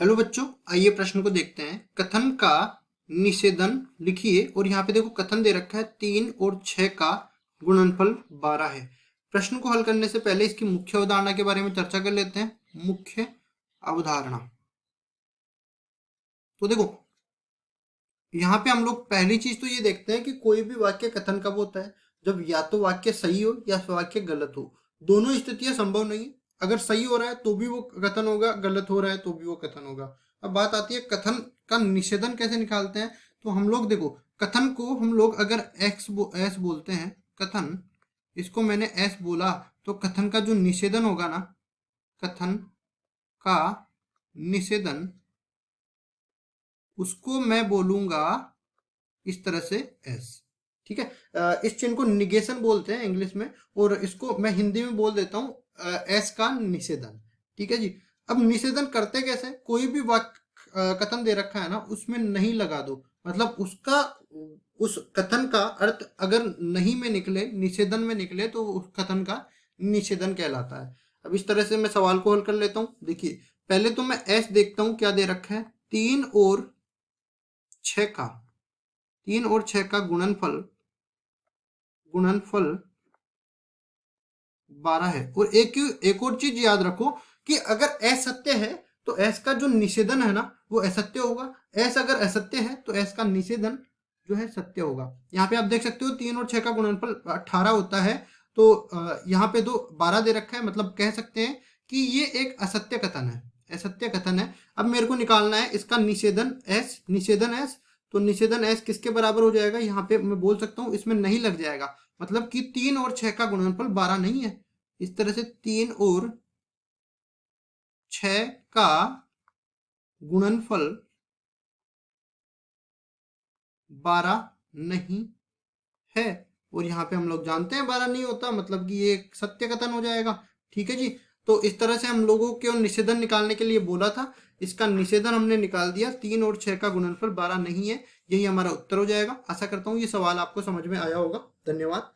Hello बच्चों, आइए प्रश्न को देखते हैं। कथन का निषेधन लिखिए। और यहाँ पे देखो कथन दे रखा है 3 और 6 का गुणनफल 12 है। प्रश्न को हल करने से पहले इसकी मुख्य अवधारणा के बारे में चर्चा कर लेते हैं। मुख्य अवधारणा तो देखो, यहाँ पे हम लोग पहली चीज तो ये देखते हैं कि कोई भी वाक्य कथन कब होता है, जब या तो वाक्य सही हो या वाक्य गलत हो। दोनों स्थितियां संभव नहीं है। अगर सही हो रहा है तो भी वो कथन होगा, गलत हो रहा है तो भी वो कथन होगा। अब बात आती है कथन का निषेधन कैसे निकालते हैं। तो हम लोग देखो, कथन को हम लोग अगर एस बोलते हैं, कथन, इसको मैंने एस बोला, तो कथन का जो निषेधन होगा ना, कथन का निषेधन, उसको मैं बोलूंगा इस तरह से एस। ठीक है। इस चिन्ह को निगेशन बोलते हैं इंग्लिश में, और इसको मैं हिंदी में बोल देता हूँ एस का निषेधन। ठीक है जी। अब निषेधन करते कैसे? कोई भी वाक्य कथन दे रखा है ना, उसमें नहीं लगा दो। मतलब उसका, उस कथन का अर्थ अगर नहीं में निकले, निषेधन में निकले, तो उस कथन का निषेधन कहलाता है। अब इस तरह से मैं सवाल को हल कर लेता हूँ। देखिए, पहले तो मैं एस देखता हूँ क्या दे रखा है। 3 और 6 का, 3 और 6 का गुणनफल, गुणनफल 12 है। और एक और चीज याद रखो कि अगर एस सत्य है तो एस का जो निषेधन है ना, वो असत्य होगा। एस अगर असत्य है तो एस का निषेधन जो है सत्य होगा। यहाँ पे आप देख सकते हो 3 और 6 का गुणनफल 18 होता है। तो यहाँ पे तो 12 दे रखा है, मतलब कह सकते हैं कि ये एक असत्य कथन है, असत्य कथन है। अब मेरे को निकालना है इसका निषेधन एस, निषेधन एस। तो निषेधन एस किसके बराबर हो जाएगा? यहाँ पे मैं बोल सकता हूँ इसमें नहीं लग जाएगा, मतलब कि 3 और 6 का गुणनफल 12 नहीं है। इस तरह से 3 और 6 का गुणनफल 12 नहीं है। और यहाँ पे हम लोग जानते हैं 12 नहीं होता, मतलब कि ये एक सत्य कथन हो जाएगा। ठीक है जी। तो इस तरह से हम लोगों को निषेधन निकालने के लिए बोला था, इसका निषेधन हमने निकाल दिया। 3 और 6 का गुणनफल 12 नहीं है, यही हमारा उत्तर हो जाएगा। आशा करता हूँ ये सवाल आपको समझ में आया होगा। धन्यवाद।